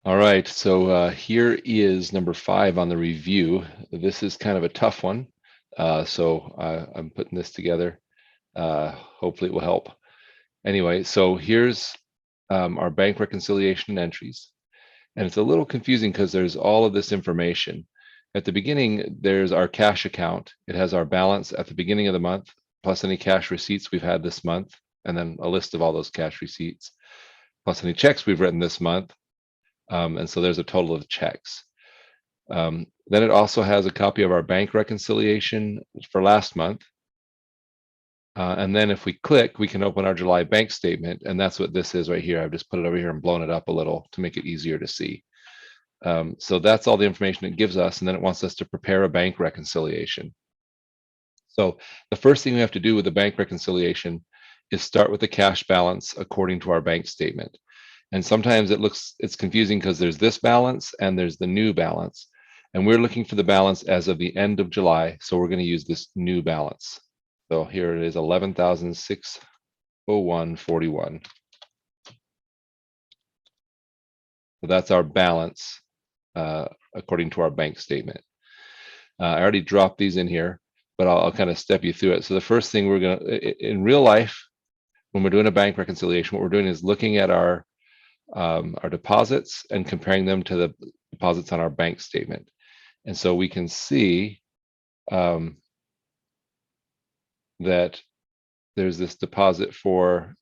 All right, so here is number 5 on the review. This is kind of a tough one, so I'm putting this together. Hopefully it will help. Anyway, so here's our bank reconciliation and entries. And it's a little confusing because there's all of this information. At the beginning, there's our cash account. It has our balance at the beginning of the month, plus any cash receipts we've had this month, and then a list of all those cash receipts, plus any checks we've written this month. And so there's a total of checks. Then it also has a copy of our bank reconciliation for last month. And then if we click, we can open our July bank statement, and that's what this is right here. I've just put it over here and blown it up a little to make it easier to see. So that's all the information it gives us, and then it wants us to prepare a bank reconciliation. So the first thing we have to do with the bank reconciliation is start with the cash balance according to our bank statement. And sometimes it's confusing because there's this balance and there's the new balance. And we're looking for the balance as of the end of July, so we're going to use this new balance. So here it is, 11,601.41. So that's our balance according to our bank statement. I already dropped these in here, but I'll kind of step you through it. So the first thing we're going to, in real life, when we're doing a bank reconciliation, what we're doing is looking at our deposits and comparing them to the deposits on our bank statement. And so we can see that there's this deposit for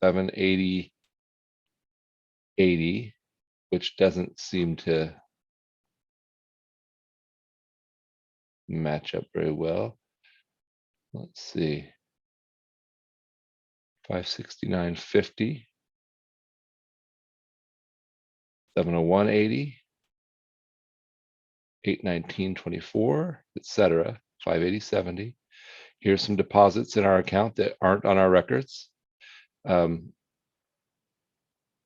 $780.80, which doesn't seem to match up very well. Let's see, $569.50, $701.80, $819.24, etc., $580.70. Here's some deposits in our account that aren't on our records. And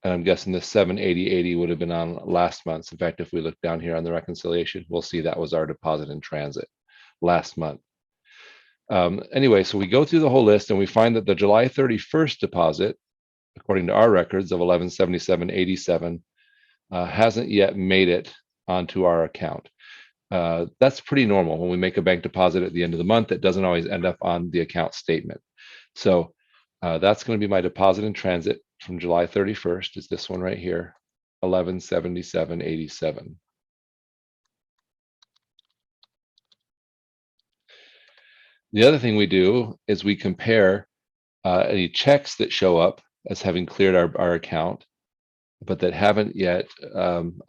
I'm guessing the $780.80 would have been on last month's. In fact, if we look down here on the reconciliation, we'll see that was our deposit in transit last month. Anyway, so we go through the whole list and we find that the July 31st deposit, according to our records of $1177.87, hasn't yet made it onto our account. That's pretty normal. When we make a bank deposit at the end of the month, it doesn't always end up on the account statement. So that's going to be my deposit in transit from July 31st, is this one right here, $1177.87. The other thing we do is we compare any checks that show up as having cleared our account, but that haven't yet,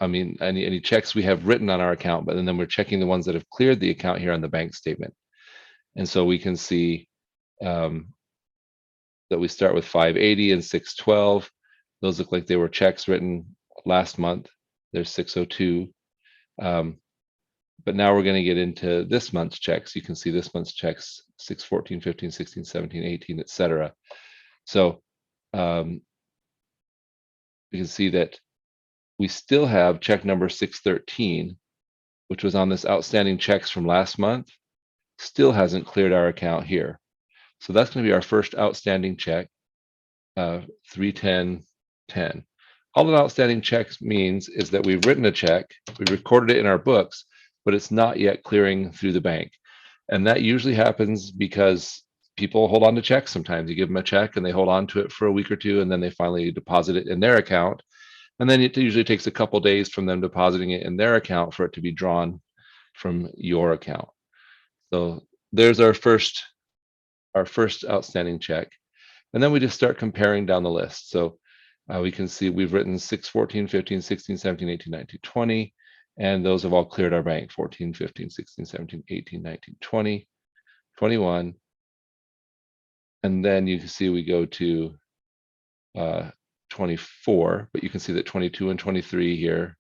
any checks we have written on our account, but then we're checking the ones that have cleared the account here on the bank statement. And so we can see that we start with 580 and 612. Those look like they were checks written last month. There's 602. But now we're going to get into this month's checks. You can see this month's checks, 614, 15, 16, 17, 18, etc. So you can see that we still have check number 613, which was on this outstanding checks from last month, still hasn't cleared our account here. So that's going to be our first outstanding check, 310.10. All an outstanding checks means is that we've written a check, we recorded it in our books, but it's not yet clearing through the bank. And that usually happens because people hold on to checks sometimes. You give them a check and they hold on to it for a week or two, and then they finally deposit it in their account. And then it usually takes a couple days from them depositing it in their account for it to be drawn from your account. So there's our first outstanding check. And then we just start comparing down the list. So we can see we've written 6, 14, 15, 16, 17, 18, 19, 20. And those have all cleared our bank, 14, 15, 16, 17, 18, 19, 20, 21. And then you can see we go to 24, but you can see that 22 and 23 here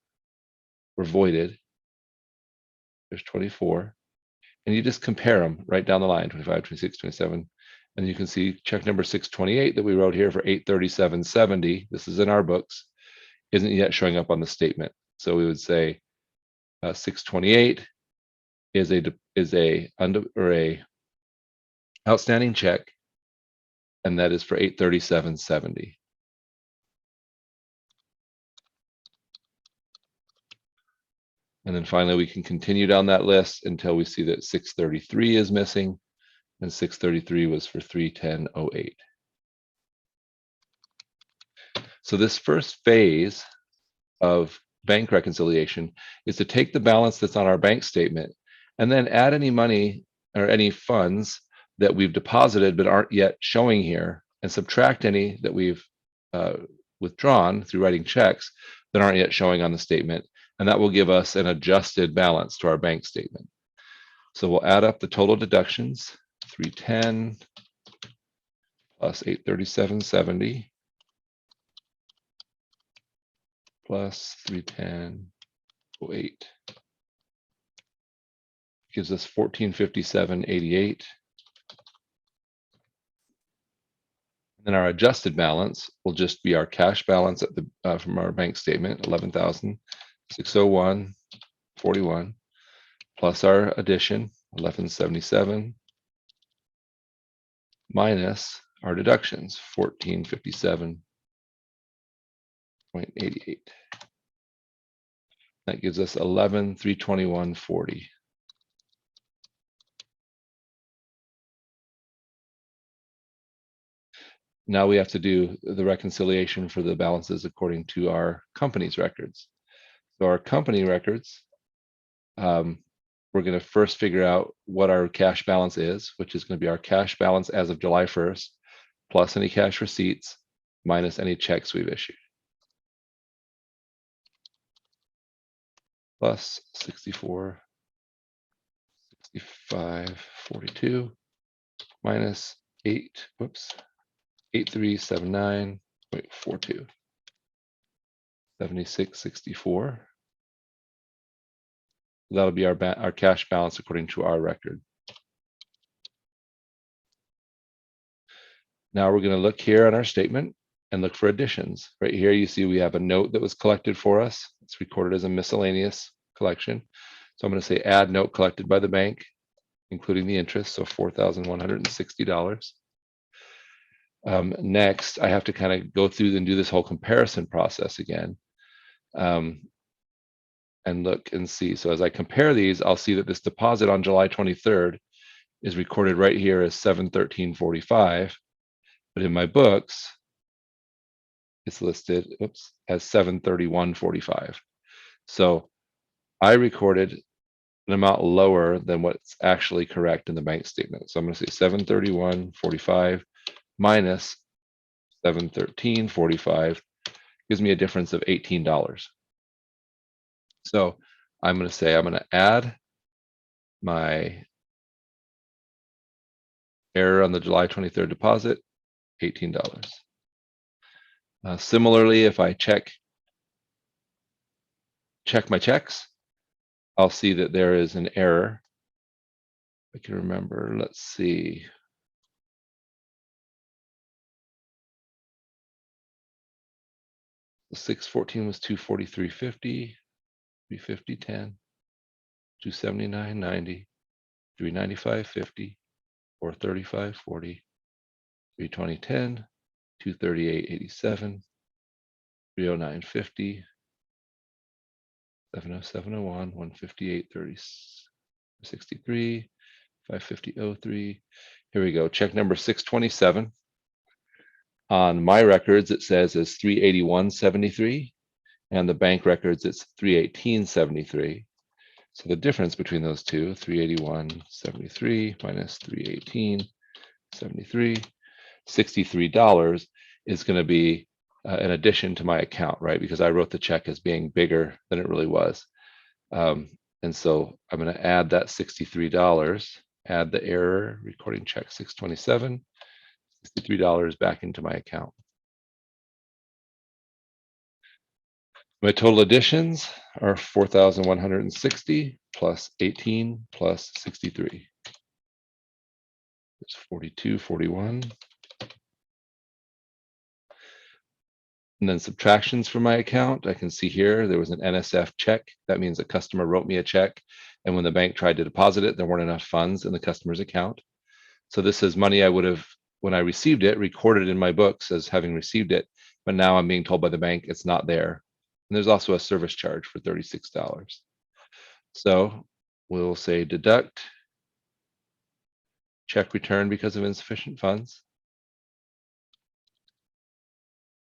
were voided. There's 24. And you just compare them right down the line, 25, 26, 27. And you can see check number 628 that we wrote here for 837.70. This is in our books, isn't yet showing up on the statement. So we would say 628 is a outstanding check, and that is for 837.70. And then finally, we can continue down that list until we see that 633 is missing, and 633 was for 310.08. So this first phase of bank reconciliation is to take the balance that's on our bank statement and then add any money or any funds that we've deposited but aren't yet showing here, and subtract any that we've withdrawn through writing checks that aren't yet showing on the statement. And that will give us an adjusted balance to our bank statement. So we'll add up the total deductions, 310 plus 837.70 plus 310.08 gives us 1457.88. Then our adjusted balance will just be our cash balance at the from our bank statement, 11,601.41, plus our addition, 1177, minus our deductions, 1457.88. That gives us 11,321.40. Now we have to do the reconciliation for the balances according to our company's records. So our company records, we're going to first figure out what our cash balance is, which is going to be our cash balance as of July 1st, plus any cash receipts, minus any checks we've issued. Plus 64, 65, 42, minus 8379.42, 76.64. That'll be our cash balance according to our record. Now we're going to look here on our statement and look for additions. Right here, you see we have a note that was collected for us. It's recorded as a miscellaneous collection. So I'm going to say add note collected by the bank, including the interest, so $4,160. Next, I have to kind of go through and do this whole comparison process again, and look and see. So as I compare these, I'll see that this deposit on July 23rd is recorded right here as 713.45, but in my books, it's listed as 731.45. So I recorded an amount lower than what's actually correct in the bank statement. So I'm going to say 731.45 minus 713.45 gives me a difference of $18. So I'm going to say I'm going to add my error on the July 23rd deposit, $18. Similarly, if I check my checks, I'll see that there is an error. I can remember, let's see. The 614 was 243.50, 350.10, 279.90, 395.50, 435.40, 320.10, 238.87, 309.50, 707.01, 158.63, 550.03. Here we go. Check number 627. On my records, it says it's 381.73, and the bank records it's 318.73. So the difference between those two, 381.73 minus 318.73, $63 is going to be an addition to my account, right? Because I wrote the check as being bigger than it really was. And so I'm going to add that $63, add the error, recording check 627, $63 back into my account. My total additions are 4,160 plus 18 plus 63. It's 42.41. And then subtractions from my account, I can see here there was an NSF check. That means a customer wrote me a check, and when the bank tried to deposit it, there weren't enough funds in the customer's account. So this is money I would have, when I received it, recorded in my books as having received it, but now I'm being told by the bank it's not there. And there's also a service charge for $36. So we'll say deduct check return because of insufficient funds,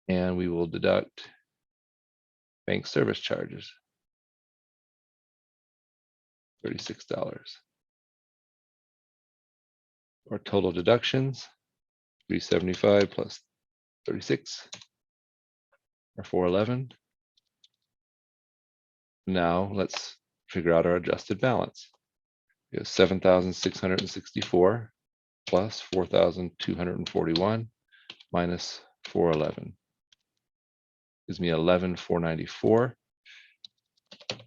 and we will deduct bank service charges, $36. Our total deductions, 375 plus 36, or 411. Now let's figure out our adjusted balance. We have 7,664 plus 4,241 minus 411 gives me 11,494.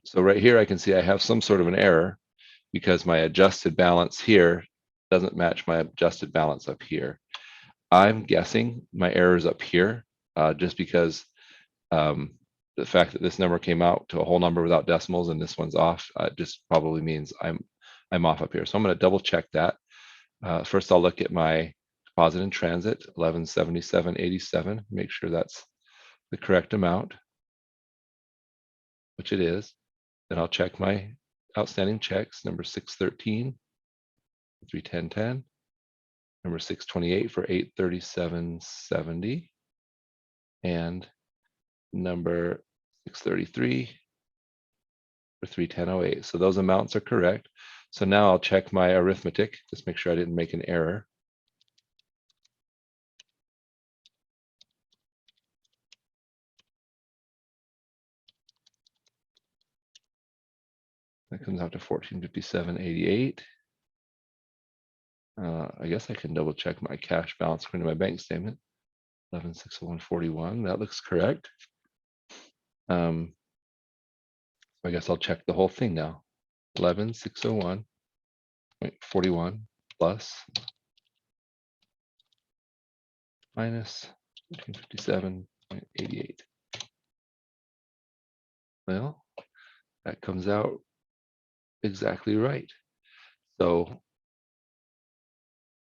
So right here I can see I have some sort of an error because my adjusted balance here doesn't match my adjusted balance up here. I'm guessing my error is up here just because the fact that this number came out to a whole number without decimals and this one's off just probably means I'm off up here. So I'm going to double check that. First, I'll look at my deposit in transit, 1177.87. Make sure that's the correct amount, which it is. Then I'll check my outstanding checks, number 613, 310.10, number 628 for 837.70, and number 633 for 310.08. So those amounts are correct. So now I'll check my arithmetic, just make sure I didn't make an error. That comes out to 1457.88. I guess I can double check my cash balance according to my bank statement. 11,601.41. That looks correct. I guess I'll check the whole thing now. 11,601.41 plus minus 1457.88. Well, that comes out exactly right. So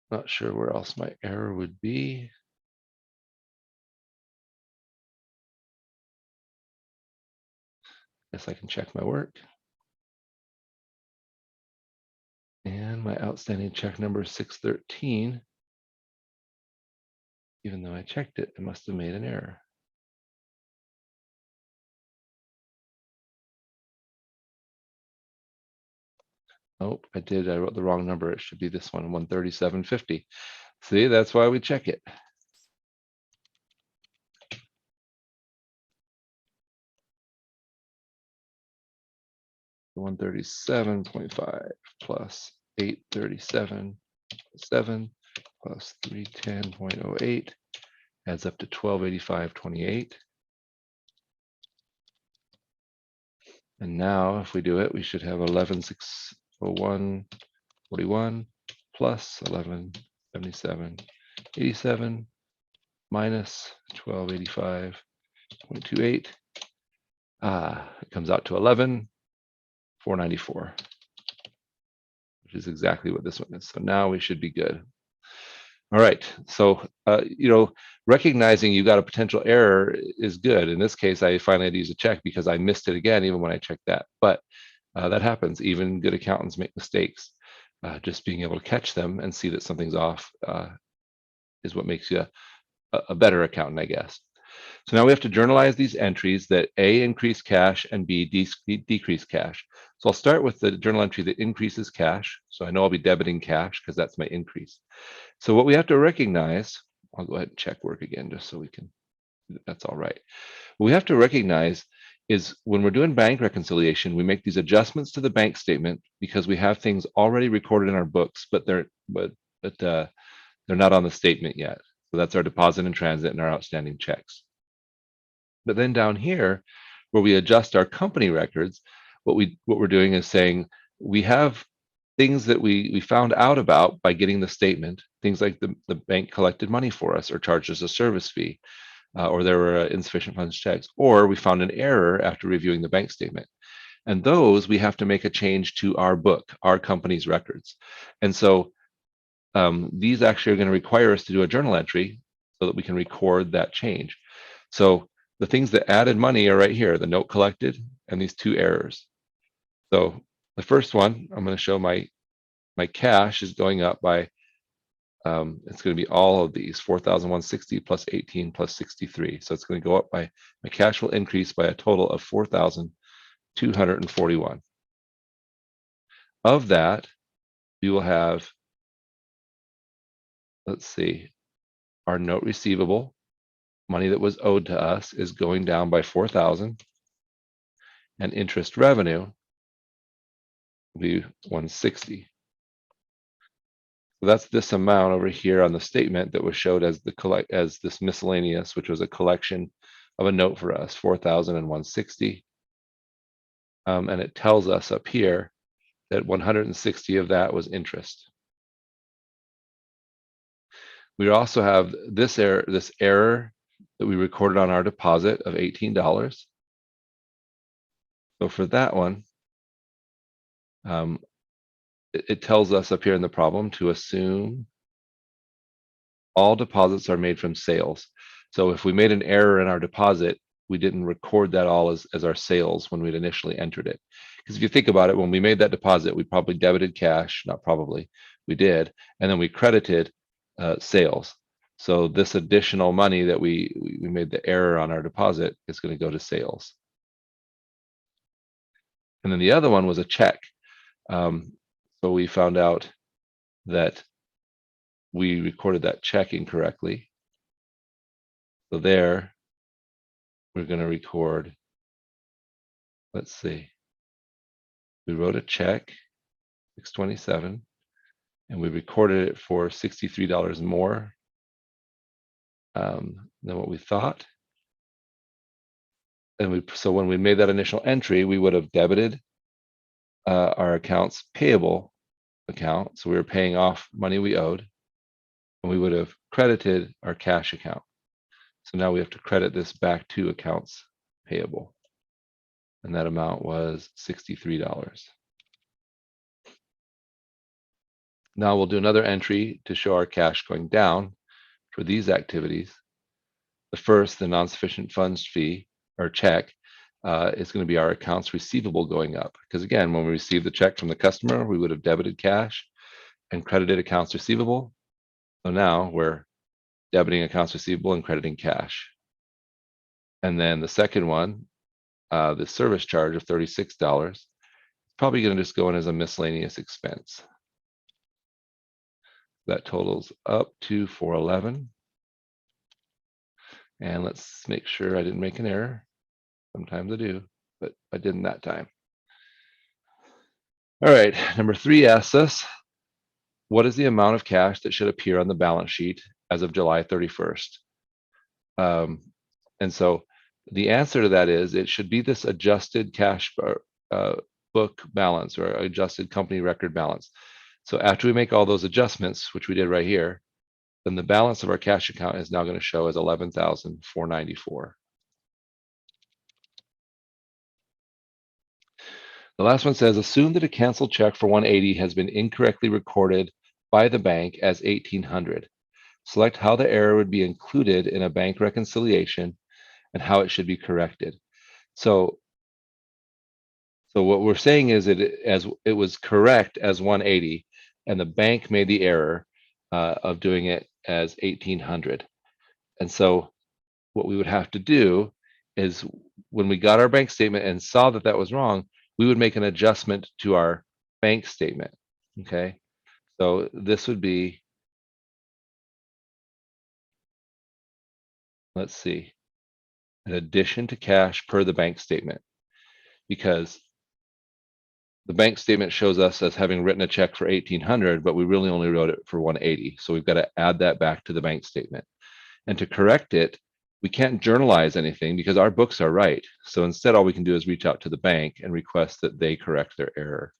not sure where else my error would be. Guess I can check my work. And my outstanding check number 613, even though I checked it, it must have made an error. Nope, I did. I wrote the wrong number. It should be this one, 137.50. See, that's why we check it. $137.5 plus 837.7 plus 310.08 adds up to 1285.28. And now if we do it, we should have 11,601.41 plus 1177.87 minus 1285.28. It comes out to 11,494, which is exactly what this one is. So now we should be good. All right, so recognizing you got a potential error is good. In this case, I finally had to use a check because I missed it again, even when I checked that. But that happens. Even good accountants make mistakes. Just being able to catch them and see that something's off is what makes you a better accountant, I guess. So now we have to journalize these entries that A, increase cash, and B, decrease cash. So I'll start with the journal entry that increases cash. So I know I'll be debiting cash because that's my increase. So what we have to recognize, I'll go ahead and check work again just so we can, that's all right. What we have to recognize is when we're doing bank reconciliation, we make these adjustments to the bank statement because we have things already recorded in our books, but they're not on the statement yet. So that's our deposit in transit and our outstanding checks. But then down here, where we adjust our company records, what we're doing is saying we have things that we found out about by getting the statement, things like the bank collected money for us or charged us a service fee, or there were insufficient funds checks, or we found an error after reviewing the bank statement. And those we have to make a change to our book, our company's records. And so these actually are going to require us to do a journal entry so that we can record that change. So the things that added money are right here, the note collected and these two errors. So The first one, I'm going to show my cash is going up by, it's going to be all of these, 4,160 plus 18 plus 63. So it's going to go up by, my cash will increase by a total of 4,241. Of that, we will have, let's see, our note receivable, money that was owed to us, is going down by 4,000, and interest revenue will be 160. So that's this amount over here on the statement that was showed as as this miscellaneous, which was a collection of a note for us, 4,160. And it tells us up here that 160 of that was interest. We also have this error that we recorded on our deposit of $18. So for that one, it tells us up here in the problem to assume all deposits are made from sales. So if we made an error in our deposit, we didn't record that all as our sales when we'd initially entered it. Because if you think about it, when we made that deposit, we probably debited cash, not probably, we did, and then we credited sales. So this additional money that we made the error on our deposit is going to go to sales. And then the other one was a check. So we found out that we recorded that check incorrectly. So there, we're going to record, let's see, we wrote a check, $627, and we recorded it for $63 more than what we thought. And so when we made that initial entry, we would have debited our accounts payable account. So we were paying off money we owed, and we would have credited our cash account. So now we have to credit this back to accounts payable. And that amount was $63. Now we'll do another entry to show our cash going down for these activities. The first, the non-sufficient funds fee or check, is going to be our accounts receivable going up. Because again, when we received the check from the customer, we would have debited cash and credited accounts receivable. So now we're debiting accounts receivable and crediting cash. And then the second one, the service charge of $36, probably going to just go in as a miscellaneous expense. That totals up to $411. And let's make sure I didn't make an error. Sometimes I do, but I didn't that time. All right, number 3 asks us, what is the amount of cash that should appear on the balance sheet as of July 31st? And so the answer to that is it should be this adjusted cash book balance or adjusted company record balance. So after we make all those adjustments, which we did right here, then the balance of our cash account is now going to show as $11,494. The last one says, assume that a canceled check for 180 has been incorrectly recorded by the bank as 1800. Select how the error would be included in a bank reconciliation and how it should be corrected. So what we're saying is it was correct as 180, and the bank made the error of doing it as 1800. And so what we would have to do is when we got our bank statement and saw that that was wrong, we would make an adjustment to our bank statement. Okay, so this would be, let's see, an addition to cash per the bank statement, because the bank statement shows us as having written a check for 1800, but we really only wrote it for 180. So we've got to add that back to the bank statement. And to correct it, we can't journalize anything because our books are right. So instead, all we can do is reach out to the bank and request that they correct their error.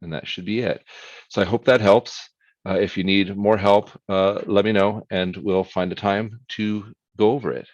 And that should be it. So I hope that helps. If you need more help, let me know and we'll find a time to go over it.